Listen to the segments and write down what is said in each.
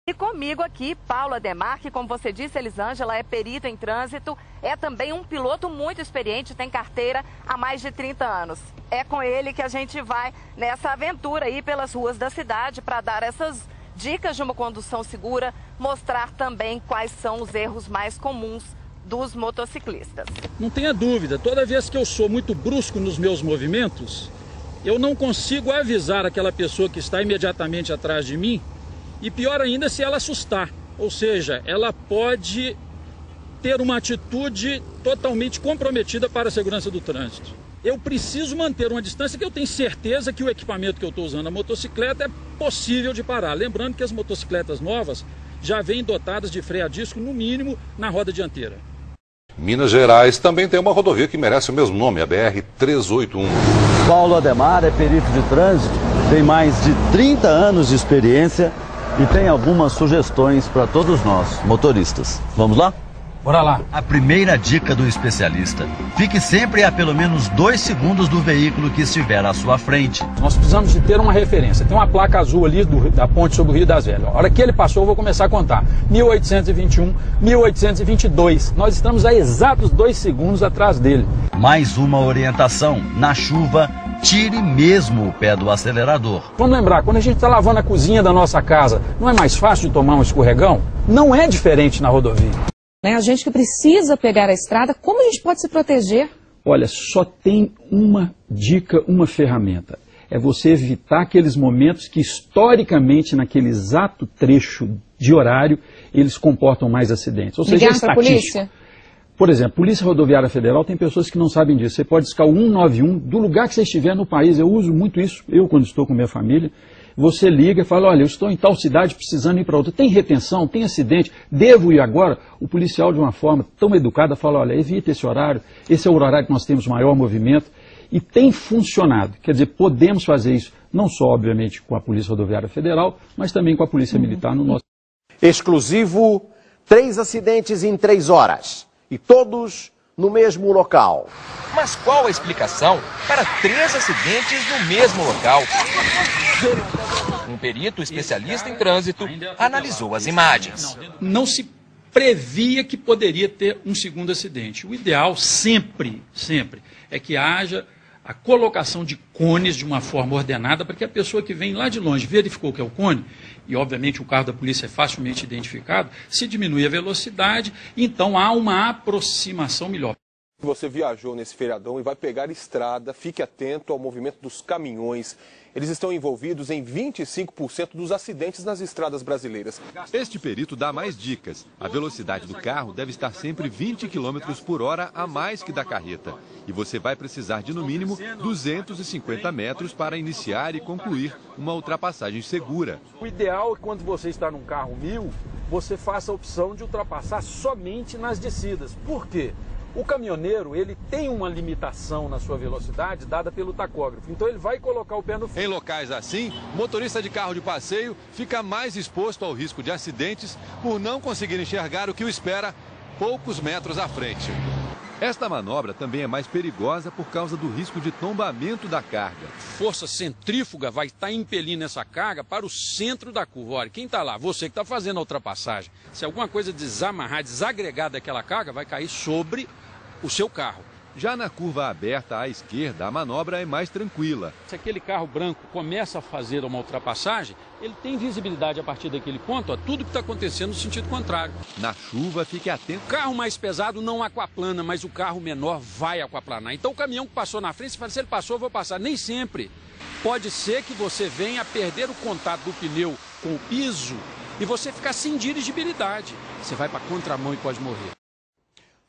E comigo aqui, Paulo Ademar, que como você disse, Elisângela, é perito em trânsito, é também um piloto muito experiente, tem carteira há mais de 30 anos. É com ele que a gente vai nessa aventura aí pelas ruas da cidade para dar essas dicas de uma condução segura, mostrar também quais são os erros mais comuns dos motociclistas. Não tenha dúvida, toda vez que eu sou muito brusco nos meus movimentos, eu não consigo avisar aquela pessoa que está imediatamente atrás de mim. E pior ainda se ela assustar, ou seja, ela pode ter uma atitude totalmente comprometida para a segurança do trânsito. Eu preciso manter uma distância que eu tenho certeza que o equipamento que eu estou usando, a motocicleta, é possível de parar. Lembrando que as motocicletas novas já vêm dotadas de freio a disco, no mínimo, na roda dianteira. Minas Gerais também tem uma rodovia que merece o mesmo nome, a BR-381. Paulo Ademar é perito de trânsito, tem mais de 30 anos de experiência e tem algumas sugestões para todos nós, motoristas. Vamos lá? Bora lá. A primeira dica do especialista: fique sempre a pelo menos 2 segundos do veículo que estiver à sua frente. Nós precisamos de ter uma referência. Tem uma placa azul ali da ponte sobre o Rio das Velhas. A hora que ele passou, eu vou começar a contar. 1821, 1822. Nós estamos a exatos 2 segundos atrás dele. Mais uma orientação: na chuva, tire mesmo o pé do acelerador. Vamos lembrar, quando a gente está lavando a cozinha da nossa casa, não é mais fácil de tomar um escorregão? Não é diferente na rodovia. A gente que precisa pegar a estrada, como a gente pode se proteger? Olha, só tem uma dica, uma ferramenta. É você evitar aqueles momentos que historicamente, naquele exato trecho de horário, eles comportam mais acidentes. Ou seja, é estatístico. Por exemplo, Polícia Rodoviária Federal tem pessoas que não sabem disso. Você pode discar o 191 do lugar que você estiver no país. Eu uso muito isso, eu quando estou com minha família. Você liga e fala, olha, eu estou em tal cidade precisando ir para outra. Tem retenção, tem acidente, devo ir agora? O policial, de uma forma tão educada, fala, olha, evita esse horário, esse é o horário que nós temos maior movimento. E tem funcionado. Quer dizer, podemos fazer isso, não só, obviamente, com a Polícia Rodoviária Federal, mas também com a Polícia Militar no nosso... Exclusivo, 3 acidentes em 3 horas. E todos no mesmo local. Mas qual a explicação para 3 acidentes no mesmo local? Um perito especialista em trânsito analisou as imagens. Não se previa que poderia ter um segundo acidente. O ideal sempre é que haja a colocação de cones de uma forma ordenada para que a pessoa que vem lá de longe verificou que é o cone, e obviamente o carro da polícia é facilmente identificado, se diminui a velocidade, então há uma aproximação melhor. Você viajou nesse feriadão e vai pegar estrada, fique atento ao movimento dos caminhões. Eles estão envolvidos em 25% dos acidentes nas estradas brasileiras. Este perito dá mais dicas. A velocidade do carro deve estar sempre 20 km por hora a mais que da carreta. E você vai precisar de, no mínimo, 250 metros para iniciar e concluir uma ultrapassagem segura. O ideal é que quando você está num carro 1000, você faça a opção de ultrapassar somente nas descidas. Por quê? O caminhoneiro, ele tem uma limitação na sua velocidade dada pelo tacógrafo. Então ele vai colocar o pé no freio. Em locais assim, o motorista de carro de passeio fica mais exposto ao risco de acidentes por não conseguir enxergar o que o espera poucos metros à frente. Esta manobra também é mais perigosa por causa do risco de tombamento da carga. Força centrífuga vai estar impelindo essa carga para o centro da curva. Olha, quem está lá? Você que está fazendo a ultrapassagem. Se alguma coisa desamarrar, desagregar daquela carga, vai cair sobre o seu carro. Já na curva aberta à esquerda, a manobra é mais tranquila. Se aquele carro branco começa a fazer uma ultrapassagem, ele tem visibilidade a partir daquele ponto, tudo que está acontecendo no sentido contrário. Na chuva, fique atento. O carro mais pesado não aquaplana, mas o carro menor vai aquaplanar. Então o caminhão que passou na frente, você fala, se ele passou, eu vou passar. Nem sempre. Pode ser que você venha a perder o contato do pneu com o piso e você ficar sem dirigibilidade. Você vai para a contramão e pode morrer.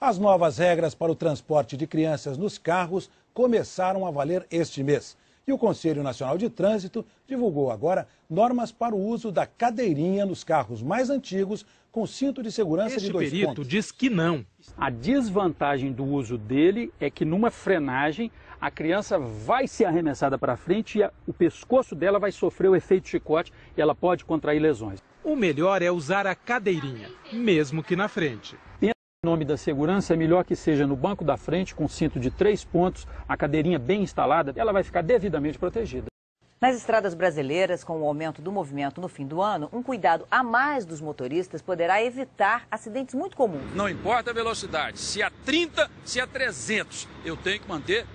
As novas regras para o transporte de crianças nos carros começaram a valer este mês. E o Conselho Nacional de Trânsito divulgou agora normas para o uso da cadeirinha nos carros mais antigos com cinto de segurança de 2 pontos. Este perito diz que não. A desvantagem do uso dele é que numa frenagem a criança vai ser arremessada para frente e o pescoço dela vai sofrer o efeito chicote e ela pode contrair lesões. O melhor é usar a cadeirinha, mesmo que na frente. Em nome da segurança, é melhor que seja no banco da frente, com cinto de 3 pontos, a cadeirinha bem instalada, ela vai ficar devidamente protegida. Nas estradas brasileiras, com o aumento do movimento no fim do ano, um cuidado a mais dos motoristas poderá evitar acidentes muito comuns. Não importa a velocidade, se é 30, se é 300, eu tenho que manter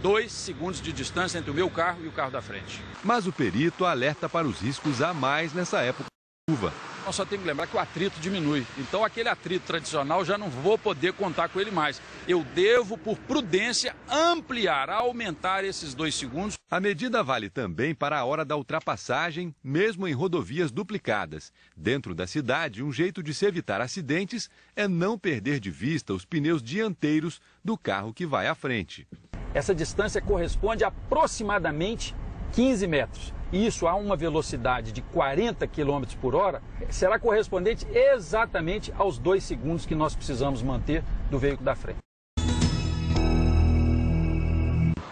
2 segundos de distância entre o meu carro e o carro da frente. Mas o perito alerta para os riscos a mais nessa época de chuva. Nós só temos que lembrar que o atrito diminui. Então, aquele atrito tradicional, já não vou poder contar com ele mais. Eu devo, por prudência, ampliar, aumentar esses 2 segundos. A medida vale também para a hora da ultrapassagem, mesmo em rodovias duplicadas. Dentro da cidade, um jeito de se evitar acidentes é não perder de vista os pneus dianteiros do carro que vai à frente. Essa distância corresponde a aproximadamente 15 metros. Isso a uma velocidade de 40 km por hora será correspondente exatamente aos 2 segundos que nós precisamos manter do veículo da frente.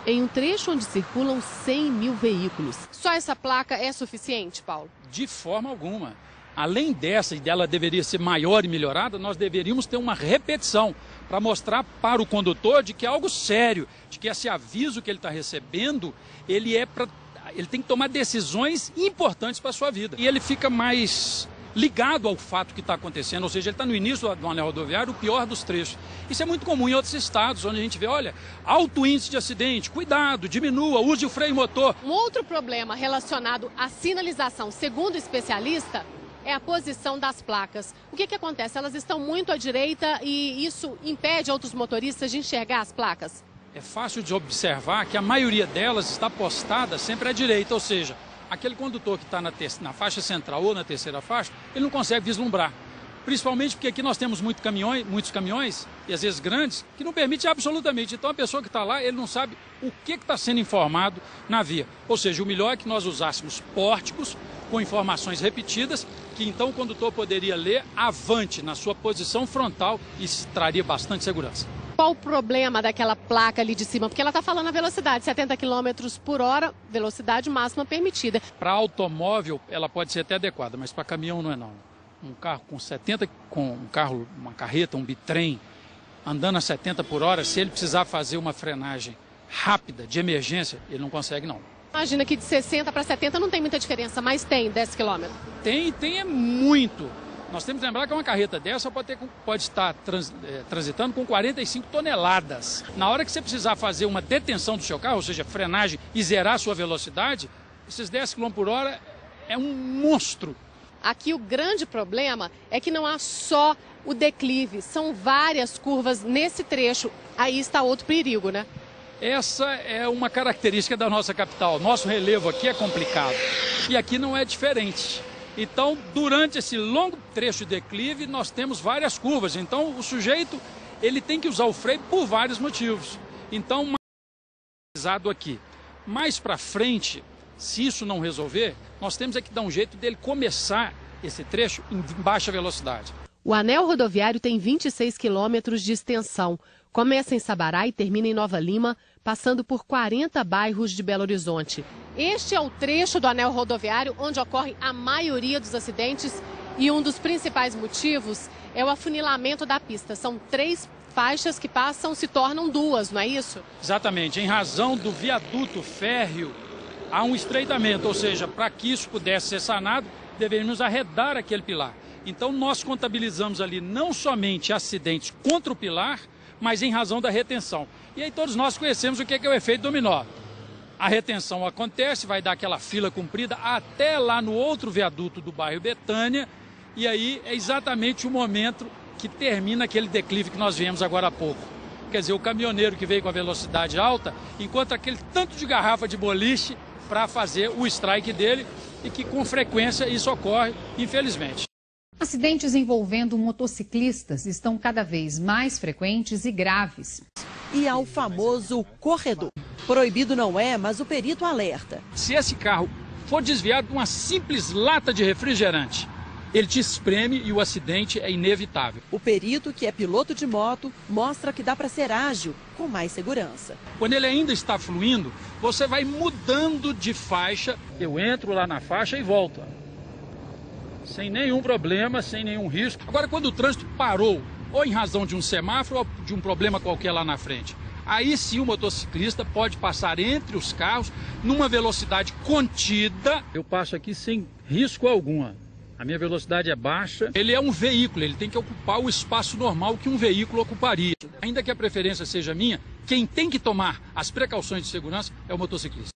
Em um trecho onde circulam 100 mil veículos. Só essa placa é suficiente, Paulo? De forma alguma. Além dessa, e dela deveria ser maior e melhorada, nós deveríamos ter uma repetição para mostrar para o condutor de que é algo sério, de que esse aviso que ele está recebendo, ele tem que tomar decisões importantes para a sua vida. E ele fica mais ligado ao fato que está acontecendo, ou seja, ele está no início do anel rodoviário, o pior dos trechos. Isso é muito comum em outros estados, onde a gente vê, olha, alto índice de acidente, cuidado, diminua, use o freio motor. Um outro problema relacionado à sinalização, segundo o especialista, é a posição das placas. O que acontece? Elas estão muito à direita e isso impede outros motoristas de enxergar as placas? É fácil de observar que a maioria delas está postada sempre à direita, ou seja, aquele condutor que está na faixa central ou na terceira faixa, ele não consegue vislumbrar. Principalmente porque aqui nós temos muitos caminhões, e às vezes grandes, que não permite absolutamente. Então a pessoa que está lá, ele não sabe o que está sendo informado na via. Ou seja, o melhor é que nós usássemos pórticos com informações repetidas, que então o condutor poderia ler avante na sua posição frontal e traria bastante segurança. Qual o problema daquela placa ali de cima? Porque ela está falando a velocidade, 70 km por hora, velocidade máxima permitida. Para automóvel, ela pode ser até adequada, mas para caminhão não é não. Um carro uma carreta, um bitrem, andando a 70 por hora, se ele precisar fazer uma frenagem rápida, de emergência, ele não consegue não. Imagina que de 60 para 70 não tem muita diferença, mas tem 10 km. Tem é muito. Nós temos que lembrar que uma carreta dessa pode estar transitando com 45 toneladas. Na hora que você precisar fazer uma detenção do seu carro, ou seja, frenagem e zerar a sua velocidade, esses 10 km por hora é um monstro. Aqui o grande problema é que não há só o declive, são várias curvas nesse trecho. Aí está outro perigo, né? Essa é uma característica da nossa capital. Nosso relevo aqui é complicado e aqui não é diferente. Então, durante esse longo trecho de declive, nós temos várias curvas. Então, o sujeito ele tem que usar o freio por vários motivos. Então, mais aqui. Mais para frente, se isso não resolver, nós temos que dar um jeito dele começar esse trecho em baixa velocidade. O anel rodoviário tem 26 quilômetros de extensão. Começa em Sabará e termina em Nova Lima, passando por 40 bairros de Belo Horizonte. Este é o trecho do anel rodoviário onde ocorre a maioria dos acidentes e um dos principais motivos é o afunilamento da pista. São 3 faixas que passam, se tornam 2, não é isso? Exatamente. Em razão do viaduto férreo, há um estreitamento, ou seja, para que isso pudesse ser sanado, deveríamos arredar aquele pilar. Então nós contabilizamos ali não somente acidentes contra o pilar, mas em razão da retenção. E aí todos nós conhecemos o que é o efeito dominó. A retenção acontece, vai dar aquela fila comprida até lá no outro viaduto do bairro Betânia, e aí é exatamente o momento que termina aquele declive que nós vimos agora há pouco. Quer dizer, o caminhoneiro que veio com a velocidade alta encontra aquele tanto de garrafa de boliche para fazer o strike dele e que com frequência isso ocorre, infelizmente. Acidentes envolvendo motociclistas estão cada vez mais frequentes e graves. E ao famoso corredor. Proibido não é, mas o perito alerta. Se esse carro for desviado de uma simples lata de refrigerante, ele te espreme e o acidente é inevitável. O perito, que é piloto de moto, mostra que dá para ser ágil, com mais segurança. Quando ele ainda está fluindo, você vai mudando de faixa. Eu entro lá na faixa e volto. Sem nenhum problema, sem nenhum risco. Agora, quando o trânsito parou, ou em razão de um semáforo ou de um problema qualquer lá na frente, Aí sim o motociclista pode passar entre os carros numa velocidade contida. Eu passo aqui sem risco algum. A minha velocidade é baixa. Ele é um veículo, ele tem que ocupar o espaço normal que um veículo ocuparia. Ainda que a preferência seja minha, quem tem que tomar as precauções de segurança é o motociclista.